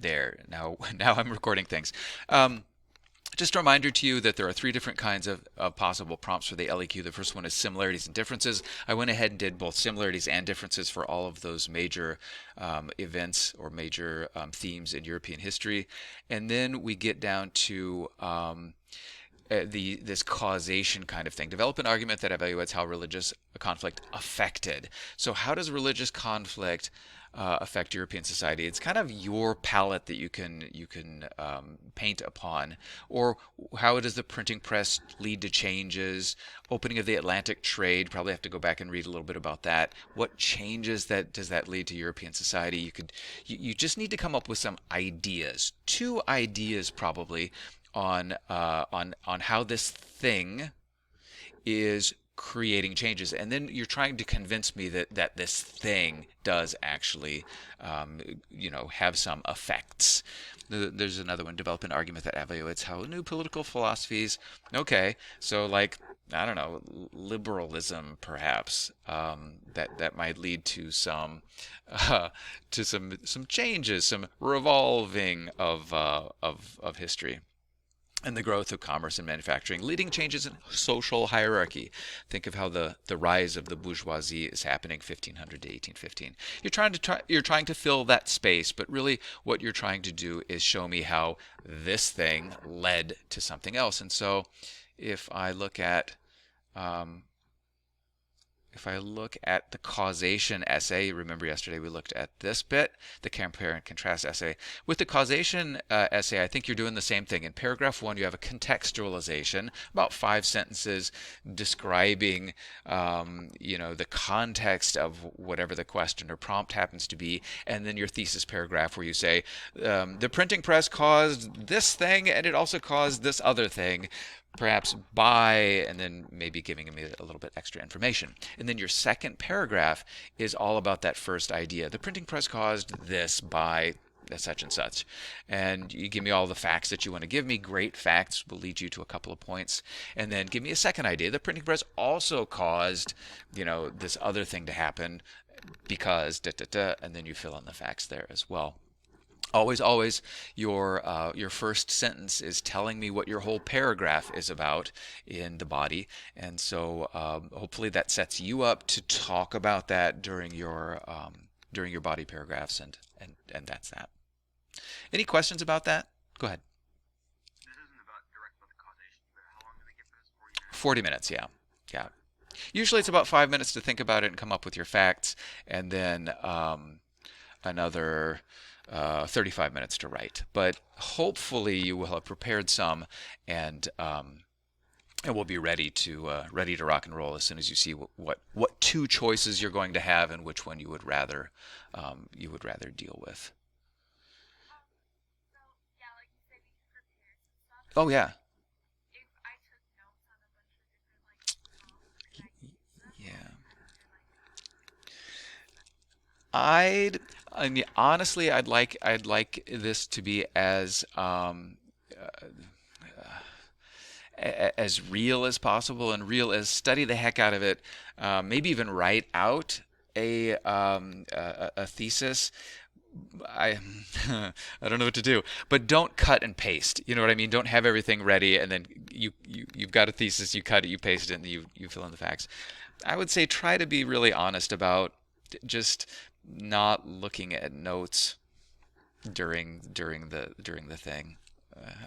There. Now I'm recording things. Um, just a reminder to you that there are three different kinds of possible prompts for the LEQ. The first one is similarities and differences. I went ahead and did both similarities and differences for all of those major events or major themes in European history. And then we get down to this causation kind of thing. Develop an argument that evaluates how religious conflict affected. So how does religious conflict affect European society? It's kind of your palette that you can paint upon. Or how does the printing press lead to changes? Opening of the Atlantic trade. Probably have to go back and read a little bit about that. What changes that does that lead to European society? You just need to come up with some ideas. Two ideas probably on how this thing is creating changes, and then you're trying to convince me that this thing does actually have some effects. There's another one: develop an argument that evaluates how new political philosophies. Okay, so like, I don't know, liberalism perhaps, that might lead to some changes, some revolving of history, and the growth of commerce and manufacturing, leading changes in social hierarchy. Think of how the rise of the bourgeoisie is happening 1500 to 1815. You're trying to fill that space, but really what you're trying to do is show me how this thing led to something else. And so if I look at um, if I look at the causation essay, remember yesterday we looked at this bit, the compare and contrast essay. With the causation essay, I think you're doing the same thing. In paragraph one, you have a contextualization, about 5 sentences describing, the context of whatever the question or prompt happens to be, and then your thesis paragraph where you say, the printing press caused this thing, and it also caused this other thing, perhaps by, and then maybe giving me a little bit extra information. And then your second paragraph is all about that first idea. The printing press caused this by such and such. And you give me all the facts that you want to give me. Great facts will lead you to a couple of points. And then give me a second idea. The printing press also caused, this other thing to happen because da da da, and then you fill in the facts there as well. Always, your first sentence is telling me what your whole paragraph is about in the body, and so hopefully that sets you up to talk about that during your body paragraphs, and that's that. Any questions about that? Go ahead. This isn't about direct about the causation, but how long do they give for this? 40 minutes? 40 minutes, yeah, yeah. Usually it's about 5 minutes to think about it and come up with your facts, and then another 35 minutes to write. But hopefully you will have prepared some, and we'll be ready to rock and roll as soon as you see what two choices you're going to have and which one you would rather deal with. So, yeah, like you said, we can prepare some stuff. Oh yeah, If I took notes on a bunch of different, like, prompts, could I use them? Or yeah. would you rather, like, I mean, honestly, I'd like this to be as real as possible and real as study the heck out of it. Maybe even write out a thesis. I I don't know what to do, but don't cut and paste. You know what I mean? Don't have everything ready and then you've got a thesis, you cut it, you paste it, and you fill in the facts. I would say try to be really honest about just not looking at notes during the thing.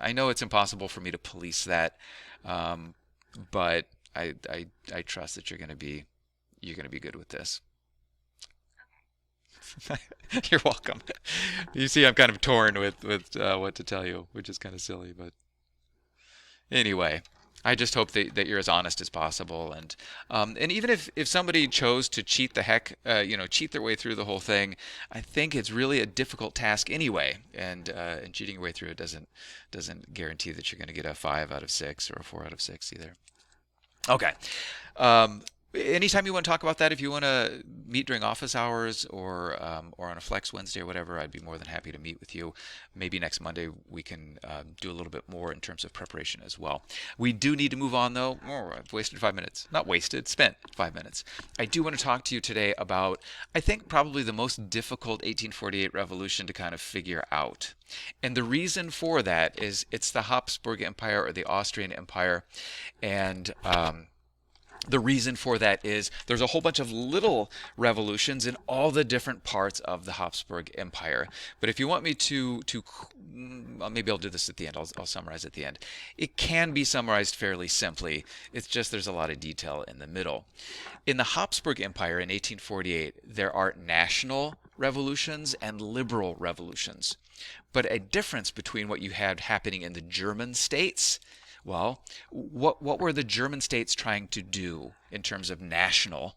I know it's impossible for me to police that, um, but I trust that you're gonna be good with this. You're welcome. You see, I'm kind of torn with what to tell you, which is kind of silly, but anyway, I just hope that you're as honest as possible, and even if somebody chose to cheat the heck, cheat their way through the whole thing, I think it's really a difficult task anyway, and cheating your way through it doesn't guarantee that you're going to get a 5 out of 6 or a 4 out of 6 either. Okay. Um, Anytime you want to talk about that, if you want to meet during office hours or on a flex Wednesday or whatever, I'd be more than happy to meet with you. Maybe next Monday we can do a little bit more in terms of preparation as well. We do need to move on though. Oh, I've wasted 5 minutes. Not wasted, spent 5 minutes. I do want to talk to you today about, I think, probably the most difficult 1848 revolution to kind of figure out. And the reason for that is it's the Habsburg Empire or the Austrian Empire. And the reason for that is there's a whole bunch of little revolutions in all the different parts of the Habsburg Empire. But if you want me to maybe I'll do this at the end. I'll summarize at the end. It can be summarized fairly simply. It's just there's a lot of detail in the middle. In the Habsburg Empire in 1848, there are national revolutions and liberal revolutions. But a difference between what you had happening in the German states, well, what were the German states trying to do in terms of a national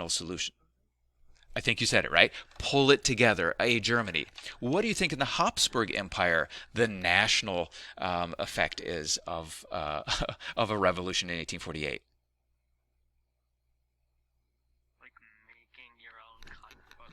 solution? I think you said it right. Pull it together, a Germany. What do you think in the Habsburg Empire the national effect is of of a revolution in 1848? Like making your own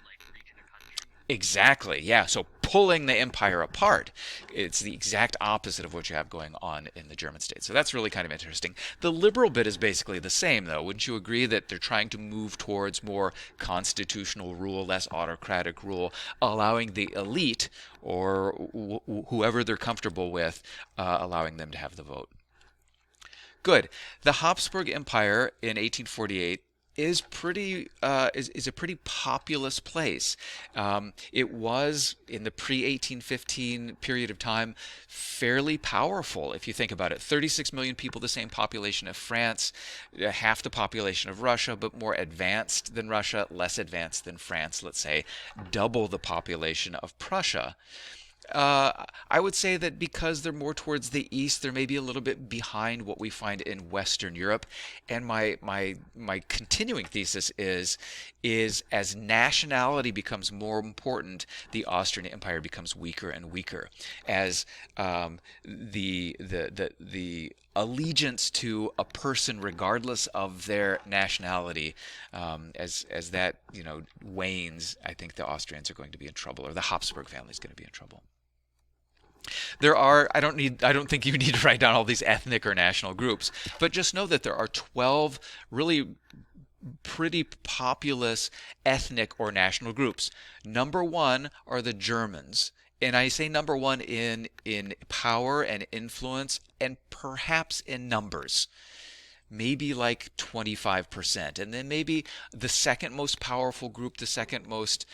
like region a country. Exactly. Yeah. So pulling the empire apart. It's the exact opposite of what you have going on in the German states. So that's really kind of interesting. The liberal bit is basically the same, though. Wouldn't you agree that they're trying to move towards more constitutional rule, less autocratic rule, allowing the elite or whoever they're comfortable with, allowing them to have the vote? Good. The Habsburg Empire in 1848 is a pretty populous place. It was in the pre-1815 period of time fairly powerful if you think about it. 36 million people, the same population of France, half the population of Russia, but more advanced than Russia, less advanced than France, let's say, double the population of Prussia. I would say that because they're more towards the east, they're maybe a little bit behind what we find in Western Europe. And my continuing thesis is as nationality becomes more important, the Austrian Empire becomes weaker and weaker. As the allegiance to a person, regardless of their nationality, as that wanes, I think the Austrians are going to be in trouble, or the Habsburg family is going to be in trouble. There are, I don't think you need to write down all these ethnic or national groups, but just know that there are 12 really pretty populous ethnic or national groups. Number one are the Germans. And I say number one in power and influence and perhaps in numbers. Maybe like 25%. And then maybe the second most powerful group, the second most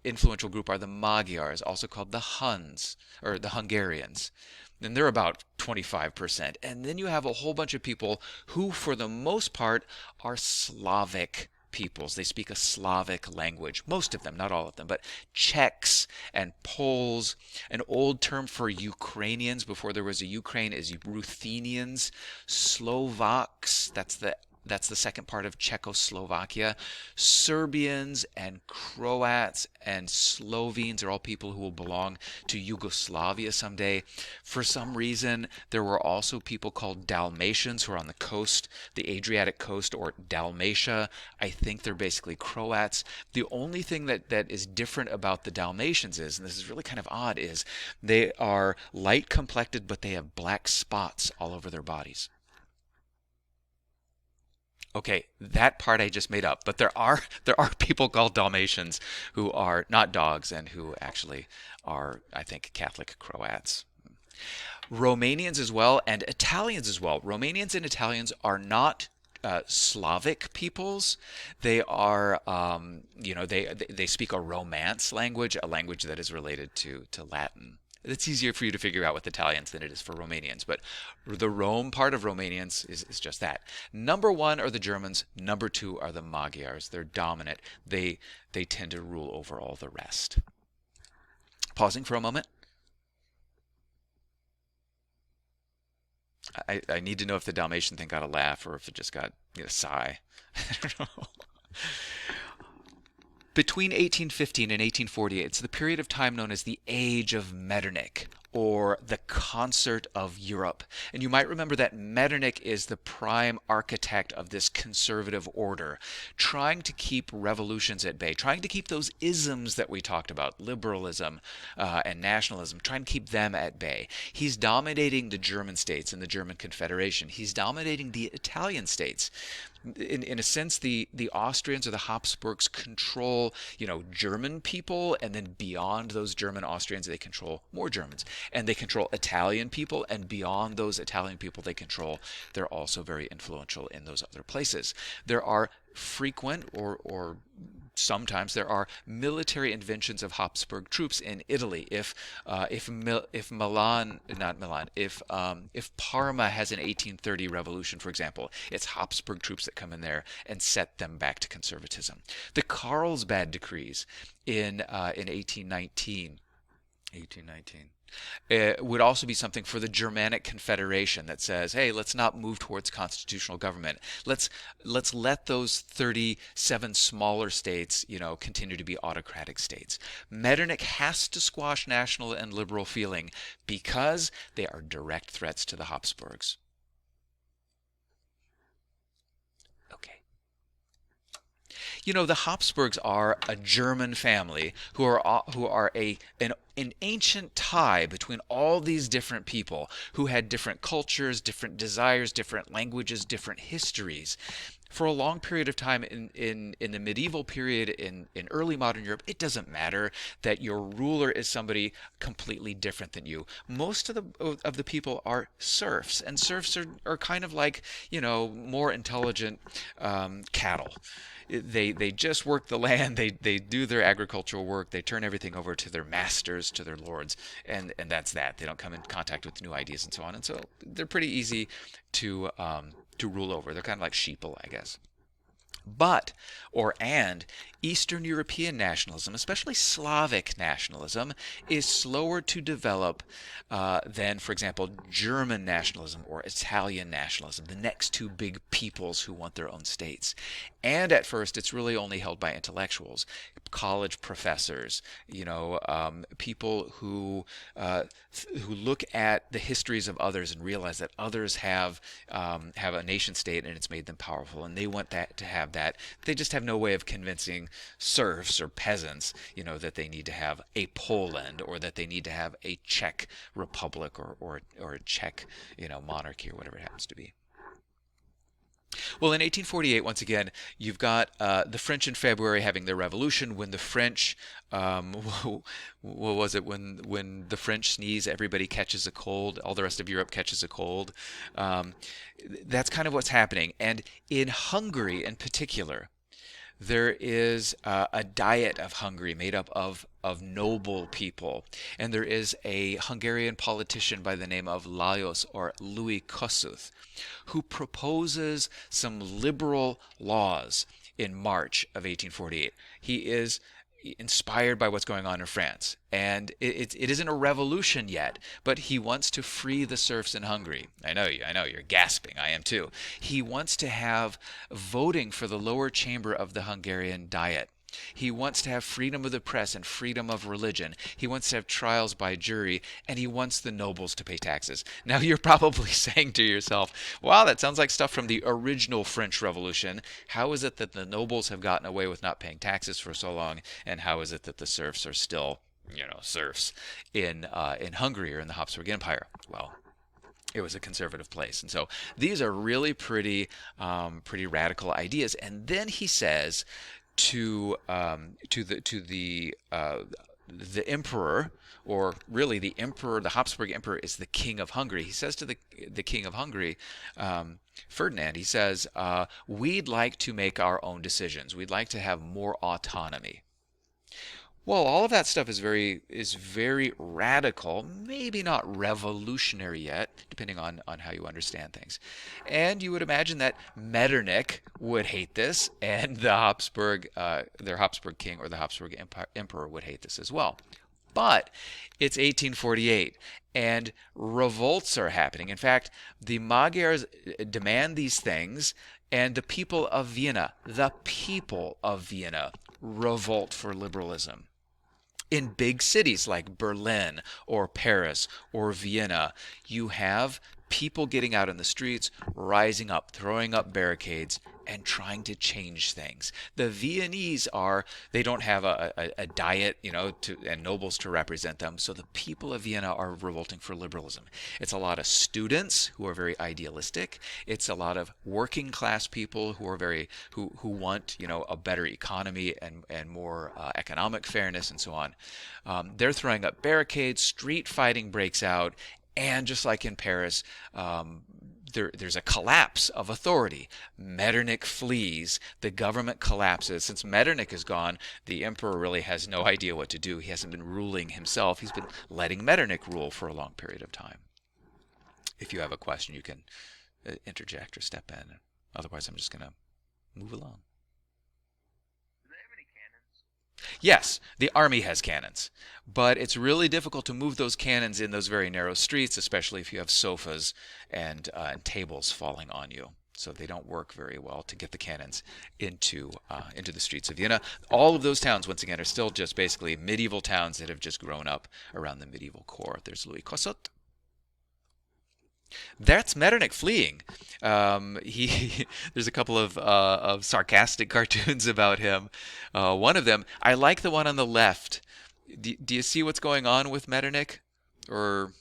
influential group are the Magyars, also called the Huns, or the Hungarians. And they're about 25%. And then you have a whole bunch of people who, for the most part, are Slavic peoples. They speak a Slavic language. Most of them, not all of them, but Czechs and Poles. An old term for Ukrainians before there was a Ukraine is Ruthenians. Slovaks, that's the second part of Czechoslovakia. Serbians and Croats and Slovenes are all people who will belong to Yugoslavia someday. For some reason, there were also people called Dalmatians who are on the coast, the Adriatic coast, or Dalmatia. I think they're basically Croats. The only thing that is different about the Dalmatians is, and this is really kind of odd, is they are light complected, but they have black spots all over their bodies. Okay, that part I just made up, but there are people called Dalmatians who are not dogs and who actually are, I think, Catholic Croats. Romanians as well, and Italians as well. Romanians and Italians are not Slavic peoples. They are, they speak a Romance language, a language that is related to Latin. It's easier for you to figure out with Italians than it is for Romanians. But the Rome part of Romanians is just that. Number one are the Germans. Number two are the Magyars. They're dominant. They tend to rule over all the rest. Pausing for a moment. I need to know if the Dalmatian thing got a laugh or if it just got a sigh. I don't know. Between 1815 and 1848, it's the period of time known as the Age of Metternich, or the concert of Europe. And you might remember that Metternich is the prime architect of this conservative order, trying to keep revolutions at bay, trying to keep those isms that we talked about, liberalism and nationalism, trying to keep them at bay. He's dominating the German states and the German Confederation. He's dominating the Italian states. In a sense, the Austrians or the Habsburgs control, German people, and then beyond those German Austrians, they control more Germans. And they control Italian people, and beyond those Italian people they control, they're also very influential in those other places. There are frequent or sometimes there are military interventions of Habsburg troops in Italy. If Parma has an 1830 revolution, for example, it's Habsburg troops that come in there and set them back to conservatism. The Carlsbad decrees in 1819 would also be something for the Germanic Confederation that says, hey, let's not move towards constitutional government. Let's let those 37 smaller states, continue to be autocratic states. Metternich has to squash national and liberal feeling because they are direct threats to the Habsburgs. Okay. The Habsburgs are a German family who are an ancient tie between all these different people who had different cultures, different desires, different languages, different histories. For a long period of time in the medieval period, in early modern Europe, it doesn't matter that your ruler is somebody completely different than you. Most of the people are serfs, and serfs are kind of like, more intelligent cattle. They just work the land, they do their agricultural work, they turn everything over to their masters, to their lords, and that's that. They don't come in contact with new ideas and so on, and so they're pretty easy to rule over. They're kind of like sheeple, I guess. And Eastern European nationalism, especially Slavic nationalism, is slower to develop than, for example, German nationalism or Italian nationalism, the next two big peoples who want their own states. And at first, it's really only held by intellectuals, college professors, people who look at the histories of others and realize that others have a nation state and it's made them powerful, and they want to have that. They just have no way of convincing serfs or peasants, that they need to have a Poland or that they need to have a Czech republic or a Czech, monarchy or whatever it happens to be. Well, in 1848, once again, you've got the French in February having their revolution. When the French, what was it? When the French sneeze, everybody catches a cold. All the rest of Europe catches a cold. That's kind of what's happening. And in Hungary, in particular, there is a diet of Hungary made up of noble people. And there is a Hungarian politician by the name of Lajos, or Louis Kossuth, who proposes some liberal laws in March of 1848. He is inspired by what's going on in France. And it isn't a revolution yet, but he wants to free the serfs in Hungary. I know, you're gasping. I am too. He wants to have voting for the lower chamber of the Hungarian Diet. He wants to have freedom of the press and freedom of religion. He wants to have trials by jury, and he wants the nobles to pay taxes. Now, you're probably saying to yourself, wow, that sounds like stuff from the original French Revolution. How is it that the nobles have gotten away with not paying taxes for so long, and how is it that the serfs are still, serfs in Hungary or in the Habsburg Empire? Well, it was a conservative place. And so these are really pretty radical ideas. And then he says to the emperor, or really the emperor, the Habsburg emperor is the king of Hungary. He says to the king of Hungary, Ferdinand, he says, we'd like to make our own decisions. We'd like to have more autonomy. Well, all of that stuff is very radical, maybe not revolutionary yet, depending on how you understand things. And you would imagine that Metternich would hate this, and their Habsburg king or the Habsburg emperor would hate this as well. But it's 1848, and revolts are happening. In fact, the Magyars demand these things, and the people of Vienna revolt for liberalism. In big cities like Berlin or Paris or Vienna, you have people getting out in the streets, rising up, throwing up barricades, and trying to change things. The Viennese they don't have a diet, and nobles to represent them. So the people of Vienna are revolting for liberalism. It's a lot of students who are very idealistic. It's a lot of working class people who are who want, a better economy and more economic fairness and so on. They're throwing up barricades, street fighting breaks out, and just like in Paris, there's a collapse of authority. Metternich flees. The government collapses. Since Metternich is gone, the emperor really has no idea what to do. He hasn't been ruling himself. He's been letting Metternich rule for a long period of time. If you have a question, you can interject or step in. Otherwise, I'm just going to move along. Do they have any cannons? Yes, the army has cannons, but it's really difficult to move those cannons in those very narrow streets, especially if you have sofas and tables falling on you. So they don't work very well to get the cannons into the streets of Vienna. All of those towns, once again, are still just basically medieval towns that have just grown up around the medieval core. There's Louis Cossot. That's Metternich fleeing. There's a couple of sarcastic cartoons about him. One of them, I like the one on the left. Do you see what's going on with Metternich? Or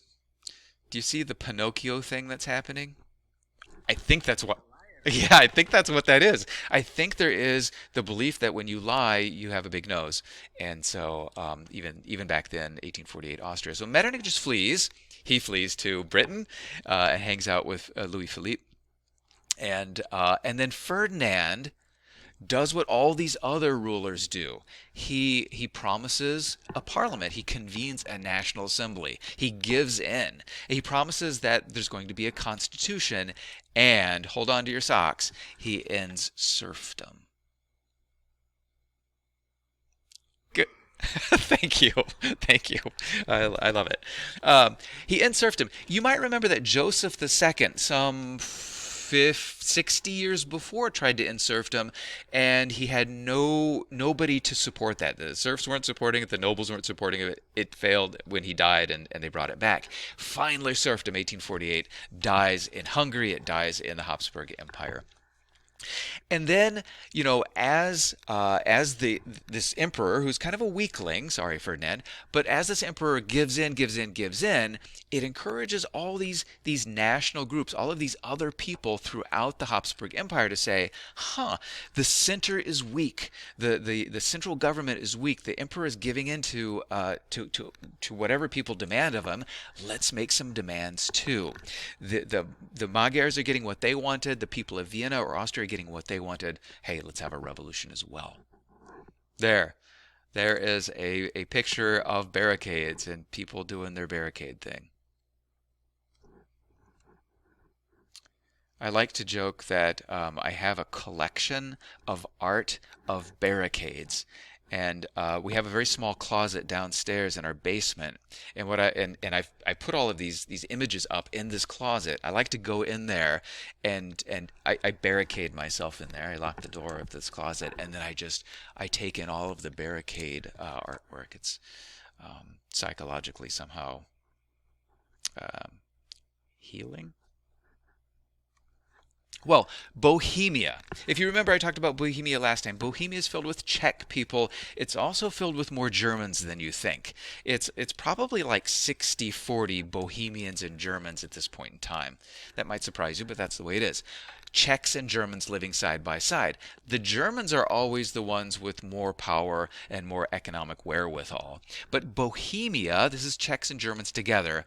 do you see the Pinocchio thing that's happening? I think that's what. Yeah, I think that's what that is. I think there is the belief that when you lie, you have a big nose, and so even back then, 1848 Austria. So Metternich just flees. He flees to Britain and hangs out with Louis Philippe, and then Ferdinand does what all these other rulers do. He promises a parliament. He convenes a national assembly. He gives in. He promises that there's going to be a constitution, and hold on to your socks, he ends serfdom. Good. Thank you. Thank you. I love it. He ends serfdom. You might remember that Joseph II, some 60 years before, tried to end serfdom, and he had nobody to support that. The serfs weren't supporting it, the nobles weren't supporting it. It failed when he died, and they brought it back. Finally, serfdom, 1848, dies in Hungary. It dies in the Habsburg Empire. And then, as this emperor, who's kind of a weakling, sorry, Ferdinand, but as this emperor gives in, it encourages all these national groups, all of these other people throughout the Habsburg Empire to say, the center is weak, the central government is weak, the emperor is giving in to whatever people demand of him. Let's make some demands too. The Magyars are getting what they wanted, the people of Vienna or Austria getting what they wanted. Hey, let's have a revolution as well. There is a picture of barricades and people doing their barricade thing. I like to joke that I have a collection of art of barricades, and we have a very small closet downstairs in our basement. And I put all of these images up in this closet. I like to go in there and I barricade myself in there. I lock the door of this closet, and then I take in all of the barricade artwork. It's psychologically somehow healing. Well, Bohemia. If you remember, I talked about Bohemia last time. Bohemia is filled with Czech people. It's also filled with more Germans than you think. It's probably like 60-40 Bohemians and Germans at this point in time. That might surprise you, but that's the way it is. Czechs and Germans living side by side. The Germans are always the ones with more power and more economic wherewithal. But Bohemia, this is Czechs and Germans together,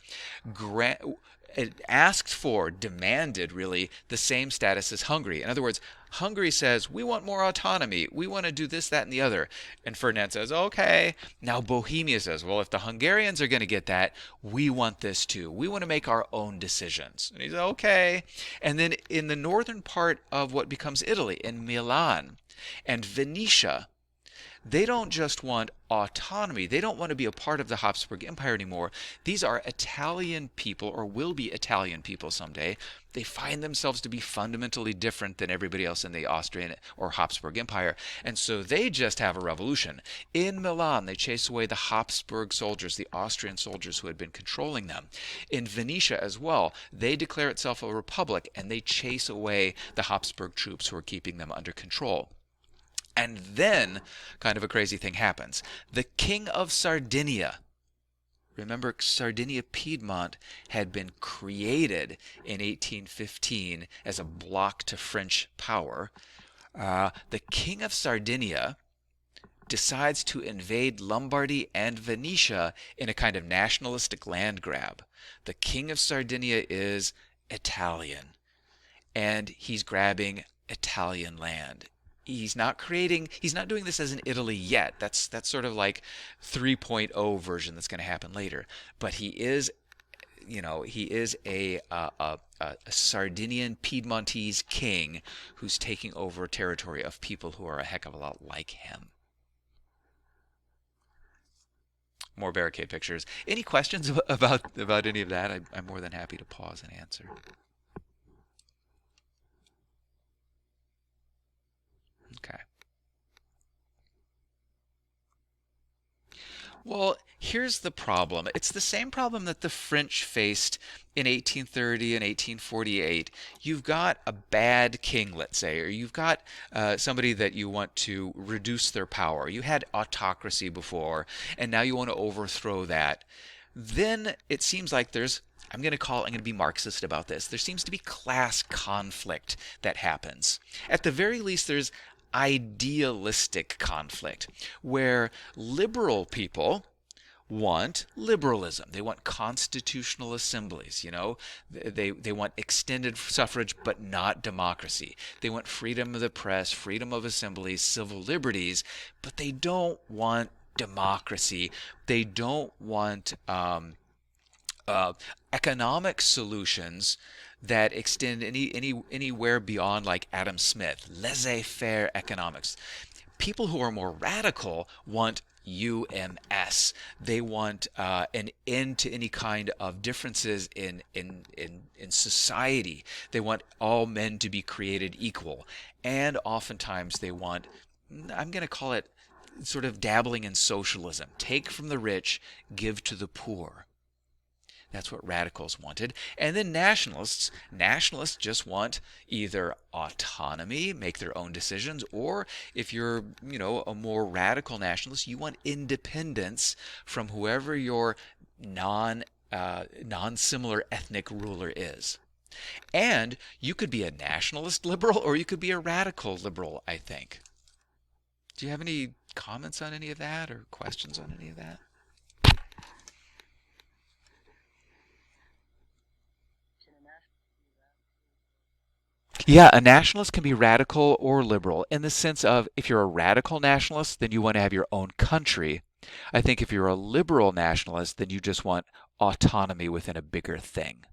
it asked for, demanded really, the same status as Hungary. In other words, Hungary says, we want more autonomy. We want to do this, that, and the other. And Ferdinand says, okay. Now Bohemia says, well, if the Hungarians are going to get that, we want this too. We want to make our own decisions. And he says, okay. And then in the northern part of what becomes Italy, in Milan and Venetia, They don't just want autonomy. They don't want to be a part of the Habsburg Empire anymore. These are Italian people, or will be Italian people someday. They find themselves to be fundamentally different than everybody else in the Austrian or Habsburg Empire. And so they just have a revolution. In Milan, they chase away the Habsburg soldiers, the Austrian soldiers who had been controlling them. In Venetia as well, they declare itself a republic and they chase away the Habsburg troops who are keeping them under control. And then, kind of a crazy thing happens. The King of Sardinia, remember, Sardinia Piedmont had been created in 1815 as a block to French power. The King of Sardinia decides to invade Lombardy and Venetia in a kind of nationalistic land grab. The King of Sardinia is Italian, and he's grabbing Italian land. He's not doing this as an Italy yet. That's sort of like 3.0 version that's going to happen later. But he is, he is a Sardinian Piedmontese king who's taking over territory of people who are a heck of a lot like him. More barricade pictures. Any questions about any of that? I'm more than happy to pause and answer. Okay. Well, here's the problem. It's the same problem that the French faced in 1830 and 1848. You've got a bad king, let's say, or you've got somebody that you want to reduce their power. You had autocracy before, and now you want to overthrow that. Then it seems like I'm going to be Marxist about this. There seems to be class conflict that happens. At the very least, there's idealistic conflict where liberal people want liberalism. They want constitutional assemblies, They want extended suffrage but not democracy. They want freedom of the press, freedom of assemblies, civil liberties, but they don't want democracy. They don't want economic solutions that extend anywhere beyond like Adam Smith, laissez-faire economics. People who are more radical want UMS. They want an end to any kind of differences in society. They want all men to be created equal. And oftentimes they want, I'm going to call it sort of dabbling in socialism. Take from the rich, give to the poor. That's what radicals wanted. And then nationalists just want either autonomy, make their own decisions, or if you're, a more radical nationalist, you want independence from whoever your non-similar ethnic ruler is. And you could be a nationalist liberal or you could be a radical liberal, I think. Do you have any comments on any of that or questions on any of that? Yeah, a nationalist can be radical or liberal in the sense of if you're a radical nationalist, then you want to have your own country. I think if you're a liberal nationalist, then you just want autonomy within a bigger thing.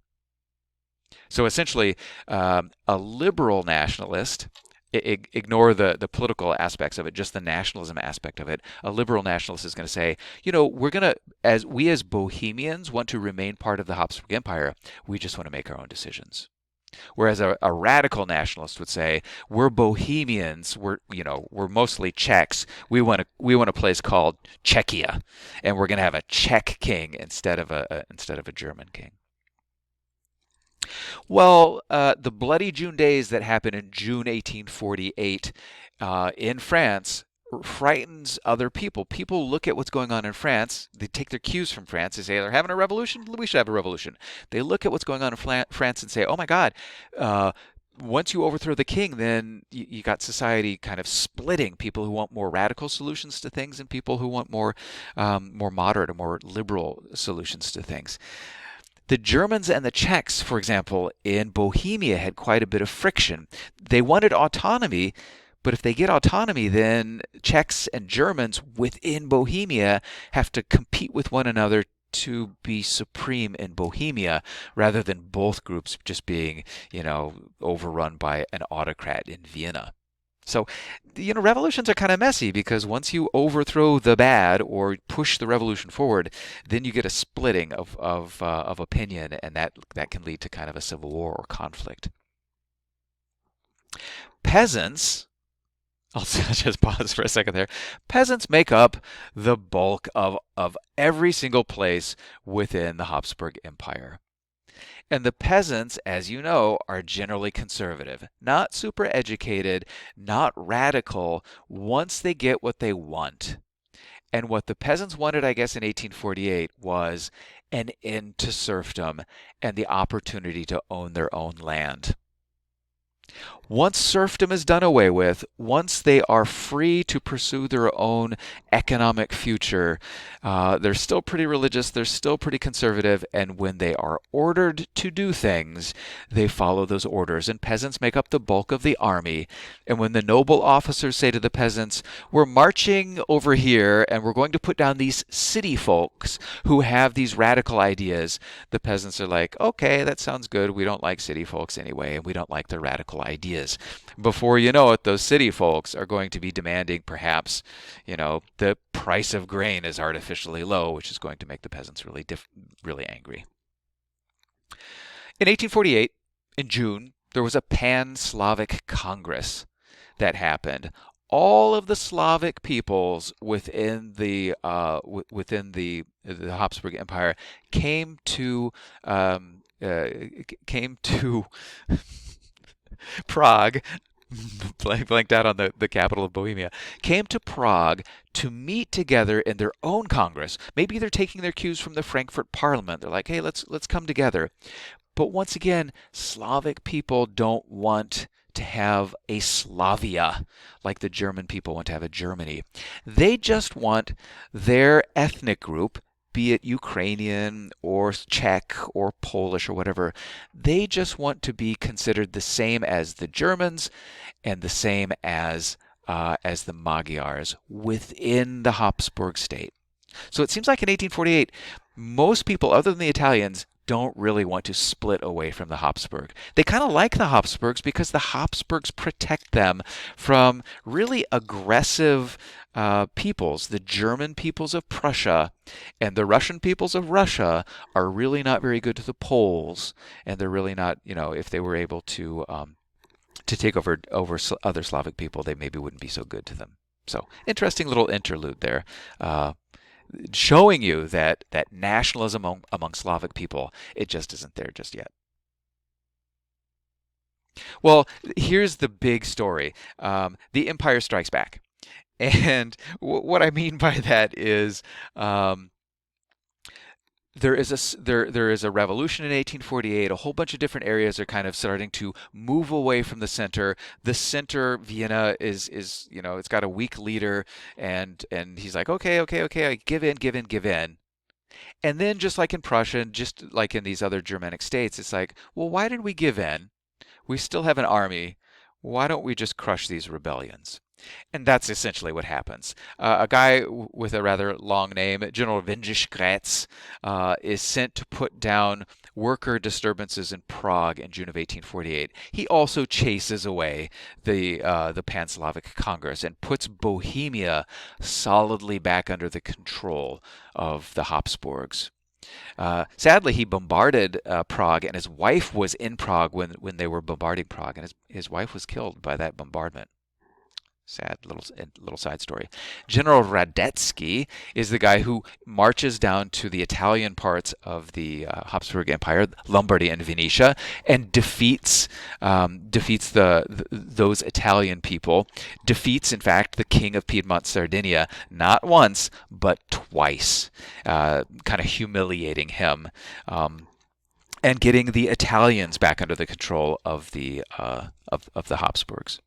So essentially, a liberal nationalist, ignore the political aspects of it, just the nationalism aspect of it. A liberal nationalist is going to say, we're going to, as Bohemians want to remain part of the Habsburg Empire, we just want to make our own decisions. Whereas a radical nationalist would say, we're Bohemians, we're mostly Czechs. We want a place called Czechia, and we're going to have a Czech king instead of a German king. Well, the Bloody June days that happened in June 1848 in France frightens other people. People look at what's going on in France. They take their cues from France. They say they're having a revolution. We should have a revolution. They look at what's going on in France and say, oh my God, once you overthrow the king, then you got society kind of splitting. People who want more radical solutions to things and people who want more moderate or more liberal solutions to things. The Germans and the Czechs, for example, in Bohemia had quite a bit of friction. They wanted autonomy, but if they get autonomy, then Czechs and Germans within Bohemia have to compete with one another to be supreme in Bohemia, rather than both groups just being, overrun by an autocrat in Vienna. So, revolutions are kind of messy because once you overthrow the bad or push the revolution forward, then you get a splitting of opinion, and that can lead to kind of a civil war or conflict. Peasants, I'll just pause for a second there. Peasants make up the bulk of every single place within the Habsburg Empire. And the peasants, as you know, are generally conservative, not super educated, not radical, once they get what they want. And what the peasants wanted, I guess, in 1848 was an end to serfdom and the opportunity to own their own land. Once serfdom is done away with, once they are free to pursue their own economic future, they're still pretty religious, they're still pretty conservative, and when they are ordered to do things, they follow those orders. And peasants make up the bulk of the army. And when the noble officers say to the peasants, "We're marching over here and we're going to put down these city folks who have these radical ideas," the peasants are like, "Okay, that sounds good. We don't like city folks anyway, and we don't like their radical ideas." Before you know it, those city folks are going to be demanding perhaps, the price of grain is artificially low, which is going to make the peasants really angry. In 1848, in June, there was a Pan-Slavic Congress that happened. All of the Slavic peoples within the Habsburg Empire came to Prague, blanked out on the capital of Bohemia, came to Prague to meet together in their own Congress. Maybe they're taking their cues from the Frankfurt Parliament. They're like, hey, let's come together. But once again, Slavic people don't want to have a Slavia like the German people want to have a Germany. They just want their ethnic group, be it Ukrainian or Czech or Polish or whatever, they just want to be considered the same as the Germans and the same as the Magyars within the Habsburg state. So it seems like in 1848, most people other than the Italians don't really want to split away from the Habsburg. They kind of like the Habsburgs because the Habsburgs protect them from really aggressive peoples. The German peoples of Prussia and the Russian peoples of Russia are really not very good to the Poles, and they're really not, if they were able to take over other Slavic people, they maybe wouldn't be so good to them. So interesting little interlude there. Showing you that nationalism among Slavic people, it just isn't there just yet. Well, here's the big story. The Empire Strikes Back. And what I mean by that is there is a revolution in 1848. A whole bunch of different areas are kind of starting to move away from the center. The center, Vienna, is it's got a weak leader, and he's like, okay, I give in. And then just like in Prussia, and just like in these other Germanic states, it's like, well, why did we give in? We still have an army. Why don't we just crush these rebellions? And that's essentially what happens. A guy with a rather long name, General Wendischgrätz, is sent to put down worker disturbances in Prague in June of 1848. He also chases away the Pan-Slavic Congress and puts Bohemia solidly back under the control of the Habsburgs. Sadly, he bombarded Prague, and his wife was in Prague when they were bombarding Prague, and his wife was killed by that bombardment. Sad little side story. General Radetzky is the guy who marches down to the Italian parts of the Habsburg Empire, Lombardy and Venetia, and defeats those Italian people. Defeats, in fact, the king of Piedmont, Sardinia, not once but twice, kind of humiliating him. And getting the Italians back under the control of the Habsburgs.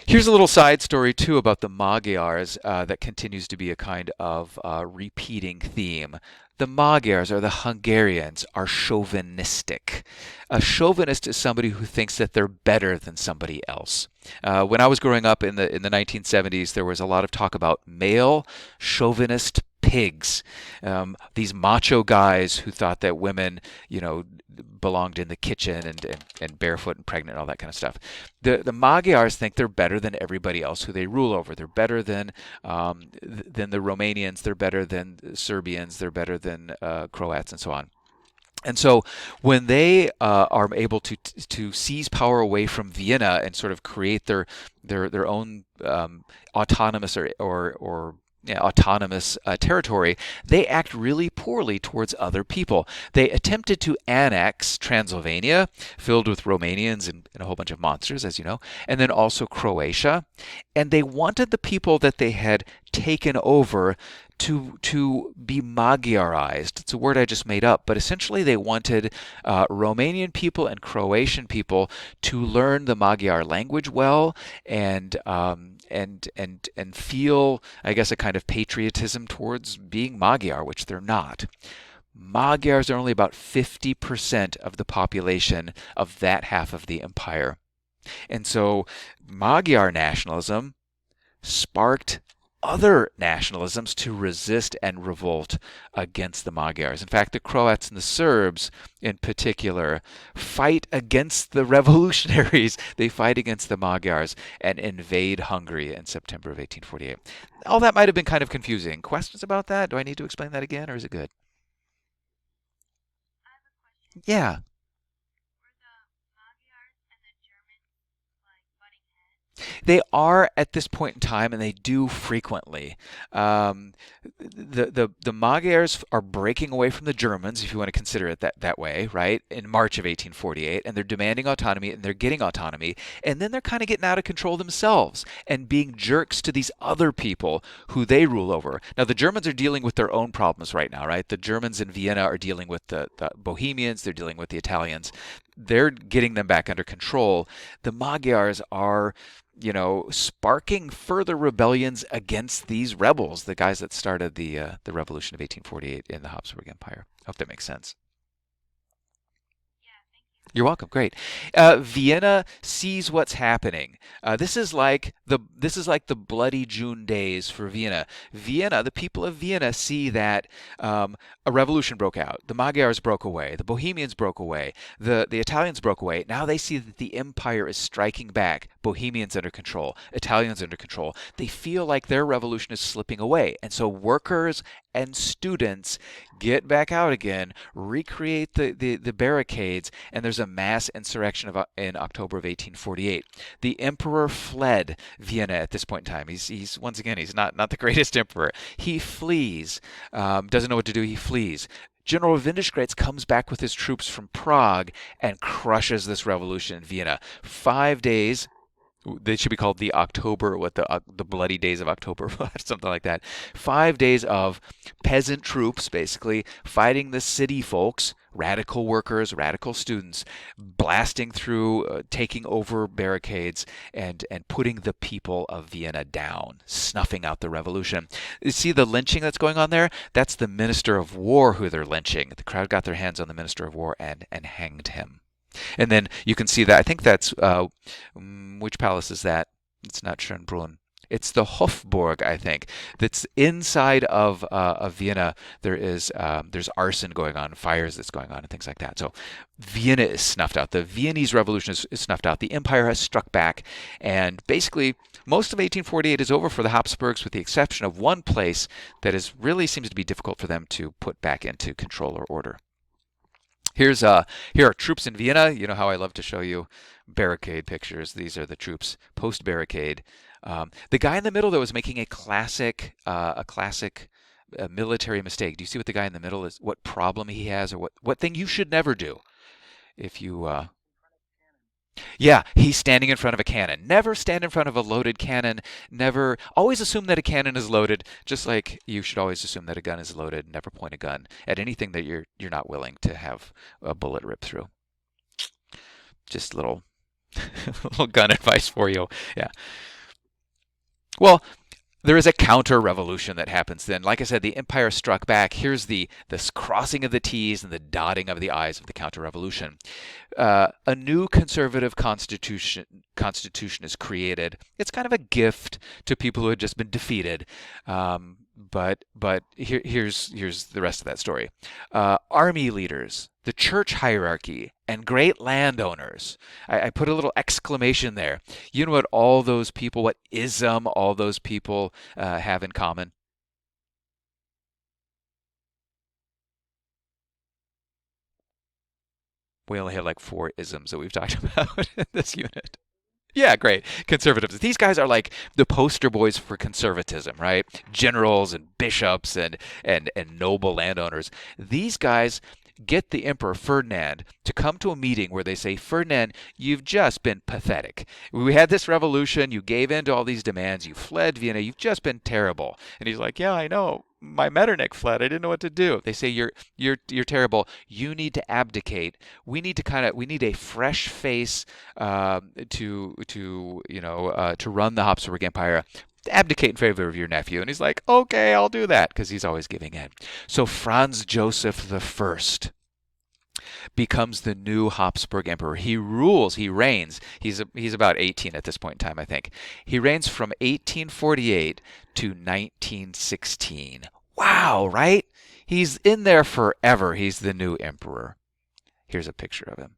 Here's a little side story, too, about the Magyars that continues to be a kind of repeating theme. The Magyars, or the Hungarians, are chauvinistic. A chauvinist is somebody who thinks that they're better than somebody else. When I was growing up in the 1970s, there was a lot of talk about male chauvinist pigs, these macho guys who thought that women, belonged in the kitchen and barefoot and pregnant and all that kind of stuff. The Magyars think they're better than everybody else who they rule over. They're better than the Romanians. They're better than the Serbians. They're better than Croats and so on. And so when they are able to seize power away from Vienna and sort of create their own autonomous or yeah, autonomous territory, they act really poorly towards other people. They attempted to annex Transylvania, filled with Romanians and a whole bunch of monsters, as you know, and then also Croatia. And they wanted the people that they had taken over to be Magyarized. It's a word I just made up, but essentially they wanted Romanian people and Croatian people to learn the Magyar language well and feel, I guess, a kind of patriotism towards being Magyar, which they're not. Magyars are only about 50% of the population of that half of the empire. And so Magyar nationalism sparked other nationalisms to resist and revolt against the Magyars. In fact, the Croats and the Serbs in particular fight against the revolutionaries. They fight against the Magyars and invade Hungary in September of 1848. All that might have been kind of confusing. Questions about that? Do I need to explain that again, or is it good? I have a question. Yeah. Were the Magyars and the Germans like butting heads? They are at this point in time, and they do frequently. Um, the Magyars are breaking away from the Germans, if you want to consider it that way, right? In March of 1848, and they're demanding autonomy, and they're getting autonomy, and then they're kind of getting out of control themselves and being jerks to these other people who they rule over. Now, the Germans are dealing with their own problems right now, right? The Germans in Vienna are dealing with the Bohemians, they're dealing with the Italians. They're getting them back under control. The Magyars are sparking further rebellions against these rebels, the guys that started the revolution of 1848 in the Habsburg Empire. I hope that makes sense. Yeah, thank you. You're welcome. Great. Vienna sees what's happening. This is like the bloody June days for Vienna. Vienna, the people of Vienna see that a revolution broke out. The Magyars broke away. The Bohemians broke away. The Italians broke away. Now they see that the empire is striking back. Bohemians under control. Italians under control. They feel like their revolution is slipping away, and so workers and students get back out again, recreate the barricades, and there's a mass insurrection in October of 1848. The emperor fled Vienna at this point in time. He's once again, he's not the greatest emperor. He flees, doesn't know what to do. He flees. General Windischgrätz comes back with his troops from Prague and crushes this revolution in Vienna. 5 days. They should be called the October, the bloody days of October, something like that. 5 days of peasant troops, basically fighting the city folks, radical workers, radical students, blasting through, taking over barricades, and putting the people of Vienna down, snuffing out the revolution. You see the lynching that's going on there? That's the Minister of War who they're lynching. The crowd got their hands on the Minister of War and hanged him. And then you can see that. I think that's which palace is that? It's not Schönbrunn. It's the Hofburg, I think. That's inside of Vienna. There's arson going on, fires that's going on, and things like that. So Vienna is snuffed out. The Viennese Revolution is snuffed out. The empire has struck back, and basically most of 1848 is over for the Habsburgs, with the exception of one place that really seems to be difficult for them to put back into control or order. Here are troops in Vienna. You know how I love to show you barricade pictures. These are the troops post-barricade. The guy in the middle, though, is making a classic military mistake. Do you see what the guy in the middle is? What problem he has, or what thing you should never do? If you Yeah, he's standing in front of a cannon. Never stand in front of a loaded cannon. Never. Always assume that a cannon is loaded, just like you should always assume that a gun is loaded. Never point a gun at anything that you're not willing to have a bullet rip through. Just little gun advice for you. Yeah. Well, there is a counter-revolution that happens then. Like I said, the empire struck back. Here's this crossing of the T's and the dotting of the I's of the counter-revolution. A new conservative constitution is created. It's kind of a gift to people who had just been defeated. But here's the rest of that story. Army leaders, the church hierarchy, and great landowners. I put a little exclamation there. You know what all those people, what ism all those people have in common? We only have like four isms that we've talked about in this unit. Yeah, great. Conservatives. These guys are like the poster boys for conservatism, right? Generals and bishops and noble landowners. These guys get the Emperor Ferdinand to come to a meeting where they say, Ferdinand, you've just been pathetic. We had this revolution. You gave in to all these demands. You fled Vienna. You've just been terrible. And he's like, yeah, I know. My Metternich fled. I didn't know what to do. They say you're terrible. You need to abdicate. We need a fresh face to run the Habsburg Empire. Abdicate in favor of your nephew. And he's like, okay, I'll do that because he's always giving in. So Franz Joseph the First becomes the new Habsburg emperor. He rules, he reigns. He's about 18 at this point in time, I think. He reigns from 1848 to 1916. Wow, right? He's in there forever. He's the new emperor. Here's a picture of him.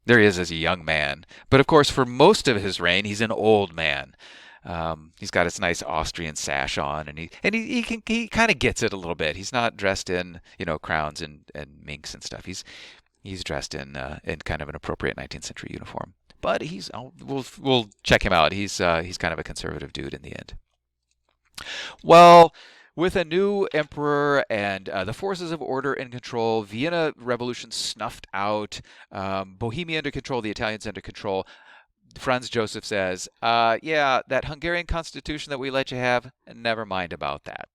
There he is as a young man. But of course, for most of his reign, he's an old man. He's got his nice Austrian sash on, and he kind of gets it a little bit. He's not dressed in crowns and minks and stuff. He's dressed in kind of an appropriate 19th century uniform. But we'll check him out. He's kind of a conservative dude in the end. Well, with a new emperor and the forces of order in control, Vienna revolution snuffed out, Bohemia under control, the Italians under control. Franz Joseph says, yeah, that Hungarian constitution that we let you have, never mind about that.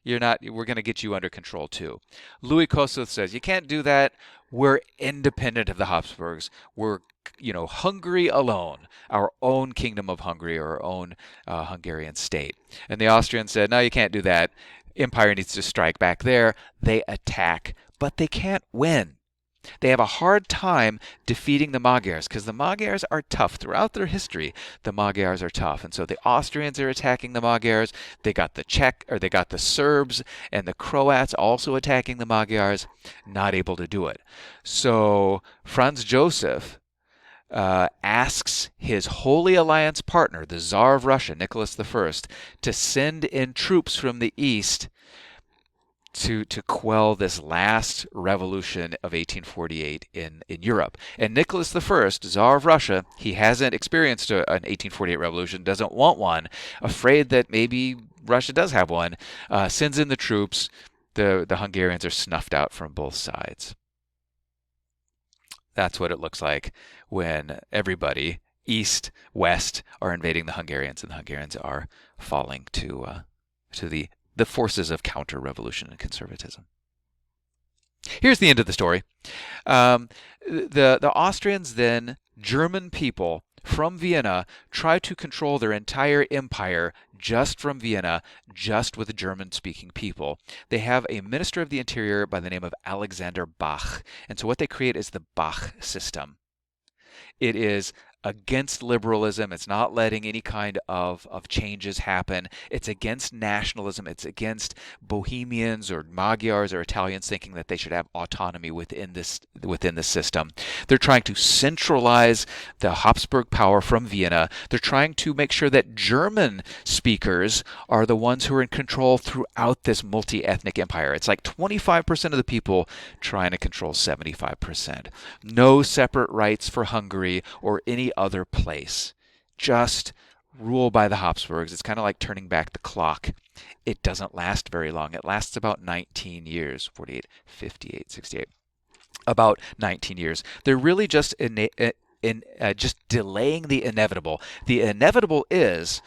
We're going to get you under control too. Louis Kossuth says, you can't do that. We're independent of the Habsburgs. We're, Hungary alone, our own kingdom of Hungary, or our own Hungarian state. And the Austrians said, no, you can't do that. Empire needs to strike back there. They attack, but they can't win. They have a hard time defeating the Magyars because the Magyars are tough. Throughout their history, the Magyars are tough. And so the Austrians are attacking the Magyars. They got the Serbs and the Croats also attacking the Magyars, not able to do it. So Franz Joseph asks his Holy Alliance partner, the Tsar of Russia, Nicholas I, to send in troops from the east to quell this last revolution of 1848 in Europe. And Nicholas I, Tsar of Russia, he hasn't experienced an 1848 revolution, doesn't want one, afraid that maybe Russia does have one, sends in the troops. The Hungarians are snuffed out from both sides. That's what it looks like when everybody, east, west, are invading the Hungarians, and the Hungarians are falling to the forces of counter-revolution and conservatism. Here's the end of the story. The Austrians then, German people from Vienna, try to control their entire empire just from Vienna, just with German-speaking people. They have a minister of the interior by the name of Alexander Bach. And so what they create is the Bach system. It is against liberalism. It's not letting any kind of changes happen. It's against nationalism. It's against Bohemians or Magyars or Italians thinking that they should have autonomy within this system. They're trying to centralize the Habsburg power from Vienna. They're trying to make sure that German speakers are the ones who are in control throughout this multi-ethnic empire. It's like 25% of the people trying to control 75%. No separate rights for Hungary or any other place. Just rule by the Habsburgs. It's kind of like turning back the clock. It doesn't last very long. It lasts about 19 years, 48, 58, 68. About 19 years. They're really just just delaying the inevitable. The inevitable is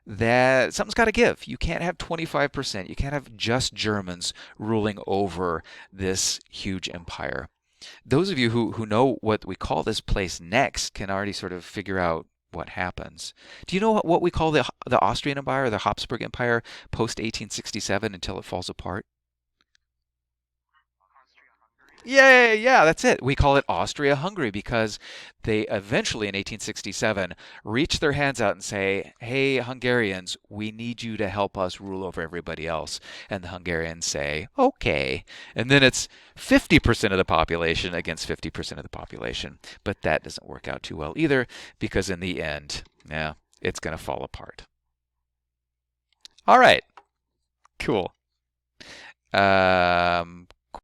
that something's got to give. You can't have 25%. You can't have just Germans ruling over this huge empire. Those of you who know what we call this place next can already sort of figure out what happens. Do you know what we call the Austrian Empire, the Habsburg Empire, post 1867 until it falls apart? Yeah, that's it. We call it Austria-Hungary because they eventually in 1867 reach their hands out and say, "Hey, Hungarians, we need you to help us rule over everybody else." And the Hungarians say, "Okay." And then it's 50% of the population against 50% of the population. But that doesn't work out too well either because in the end, yeah, it's going to fall apart. All right, cool.